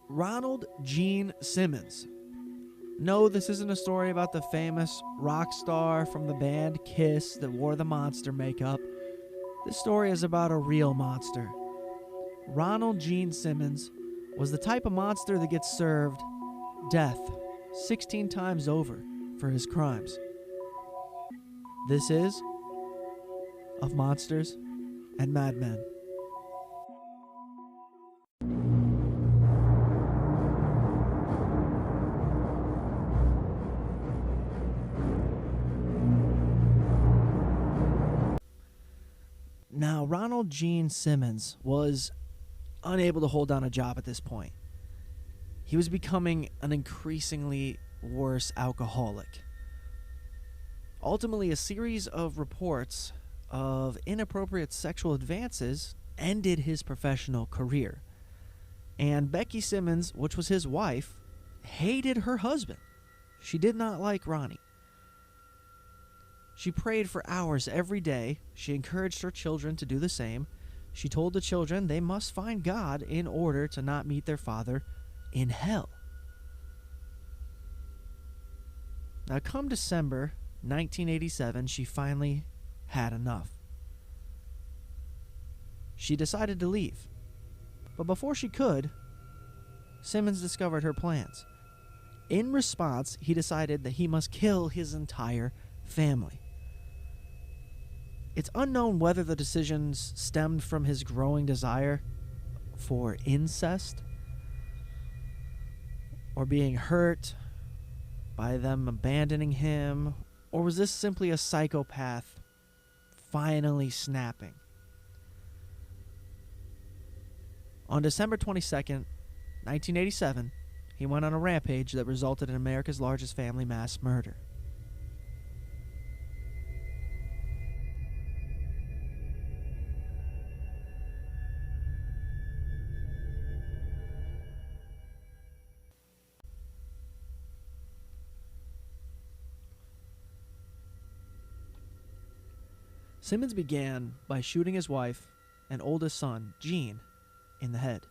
Ronald Gene Simmons. No, this isn't a story about the famous rock star from the band Kiss that wore the monster makeup. This story is about a real monster. Ronald Gene Simmons was the type of monster that gets served death 16 times over for his crimes. This is Of Monsters and Madmen. Now, Ronald Gene Simmons was unable to hold down a job at this point. He was becoming an increasingly worse alcoholic. Ultimately, a series of reports of inappropriate sexual advances ended his professional career. And Becky Simmons, which was his wife, hated her husband. She did not like Ronnie. She prayed for hours every day. She encouraged her children to do the same. She told the children they must find God in order to not meet their father in hell. Now, come December 1987, she finally had enough. She decided to leave. But before she could, Simmons discovered her plans. In response, he decided that he must kill his entire family. It's unknown whether the decisions stemmed from his growing desire for incest or being hurt by them abandoning him, or was this simply a psychopath finally snapping? On December 22nd, 1987, he went on a rampage that resulted in America's largest family mass murder. Simmons began by shooting his wife and oldest son, Gene, in the head.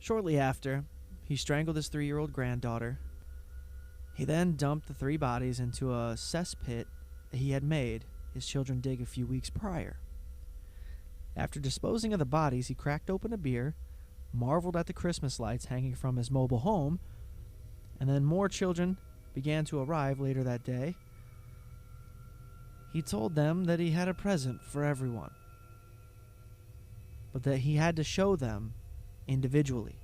Shortly after, he strangled his 3-year-old granddaughter. He then dumped the 3 bodies into a cesspit that he had made his children dig a few weeks prior. After disposing of the bodies, he cracked open a beer, marveled at the Christmas lights hanging from his mobile home, and then more children began to arrive later that day. He told them that he had a present for everyone, but that he had to show them individually.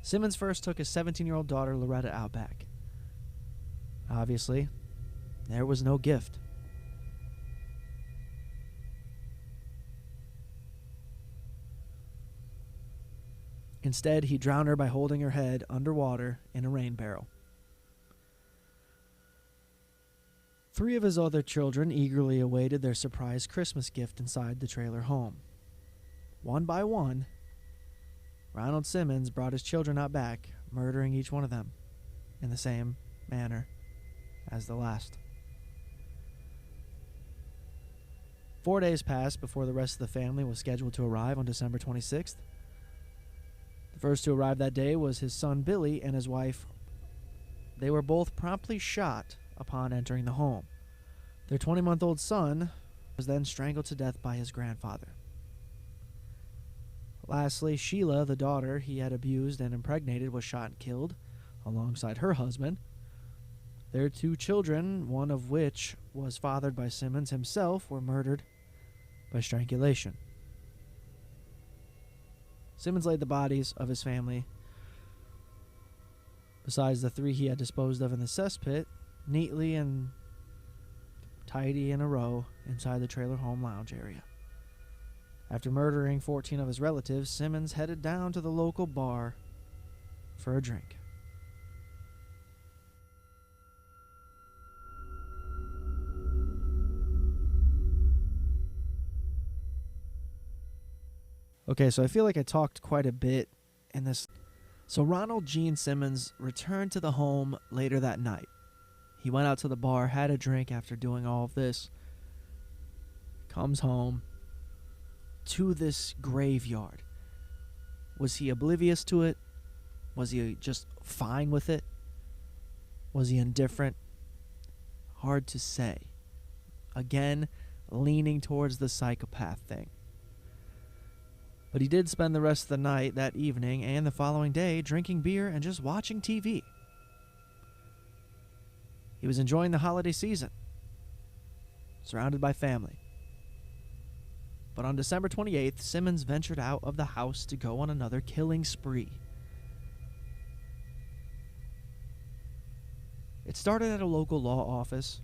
Simmons first took his 17-year-old daughter, Loretta, out back. Obviously, there was no gift. Instead, he drowned her by holding her head underwater in a rain barrel. 3 of his other children eagerly awaited their surprise Christmas gift inside the trailer home. One by one, Ronald Simmons brought his children out back, murdering each one of them in the same manner as the last. 4 days passed before the rest of the family was scheduled to arrive on December 26th. The first to arrive that day was his son Billy and his wife. They were both promptly shot upon entering the home. Their 20-month-old son was then strangled to death by his grandfather. Lastly, Sheila, the daughter he had abused and impregnated, was shot and killed alongside her husband. Their 2 children, one of which was fathered by Simmons himself, were murdered by strangulation. Simmons laid the bodies of his family, besides the 3 he had disposed of in the cesspit, neatly and tidy in a row inside the trailer home lounge area. After murdering 14 of his relatives, Simmons headed down to the local bar for a drink. Okay, so I feel like I talked quite a bit in this. So Ronald Gene Simmons returned to the home later that night. He went out to the bar, had a drink after doing all of this, comes home to this graveyard Was he oblivious to it? Was he just fine with it? Was he indifferent? Hard to say. Again, leaning towards the psychopath thing. But he did spend the rest of the night that evening and the following day drinking beer and just watching TV. He was enjoying the holiday season, surrounded by family. But on December 28th, Simmons ventured out of the house to go on another killing spree. It started at a local law office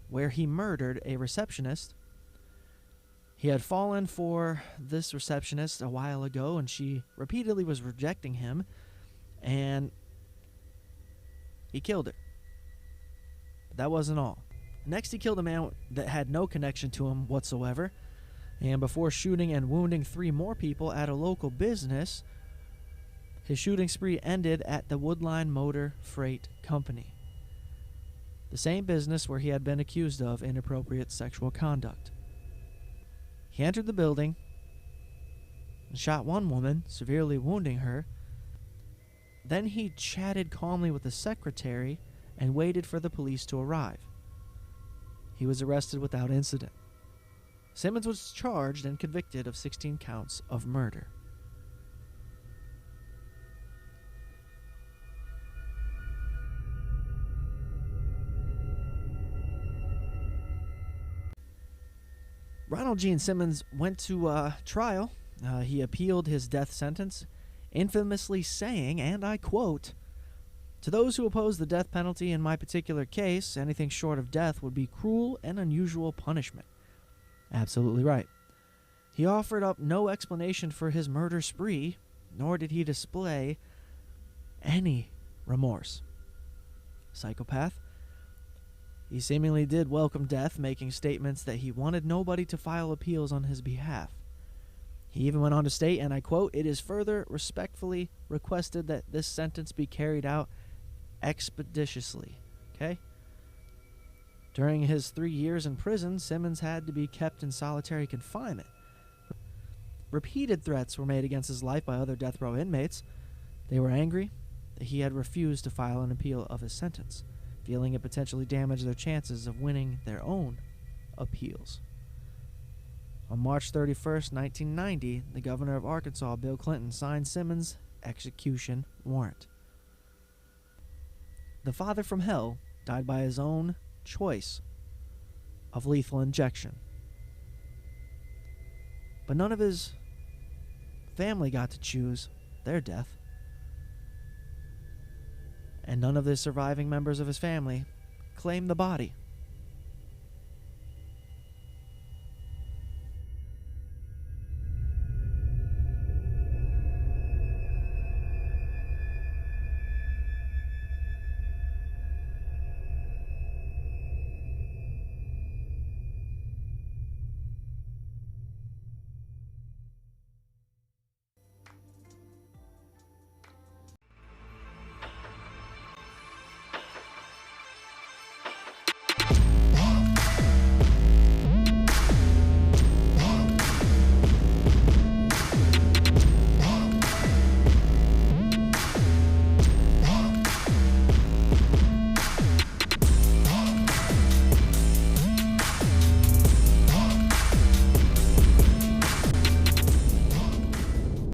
where he murdered a receptionist. He had fallen for this receptionist a while ago, and she repeatedly was rejecting him, and he killed her. But that wasn't all. Next, he killed a man that had no connection to him whatsoever, and before shooting and wounding 3 more people at a local business, his shooting spree ended at the Woodline Motor Freight Company, the same business where he had been accused of inappropriate sexual conduct. He entered the building and shot one woman, severely wounding her. Then he chatted calmly with the secretary and waited for the police to arrive. He was arrested without incident. Simmons was charged and convicted of 16 counts of murder. Ronald Gene Simmons went to trial. He appealed his death sentence, infamously saying, and I quote, "To those who oppose the death penalty in my particular case, anything short of death would be cruel and unusual punishment." Absolutely right. He offered up no explanation for his murder spree, nor did he display any remorse. Psychopath. He seemingly did welcome death, making statements that he wanted nobody to file appeals on his behalf. He even went on to state, and I quote, "It is further respectfully requested that this sentence be carried out expeditiously." Okay? During his 3 years in prison, Simmons had to be kept in solitary confinement. Repeated threats were made against his life by other death row inmates. They were angry that he had refused to file an appeal of his sentence, feeling it potentially damaged their chances of winning their own appeals. On March 31st, 1990, the governor of Arkansas, Bill Clinton, signed Simmons' execution warrant. The father from hell died by his own choice of lethal injection. But none of his family got to choose their death. And none of the surviving members of his family claimed the body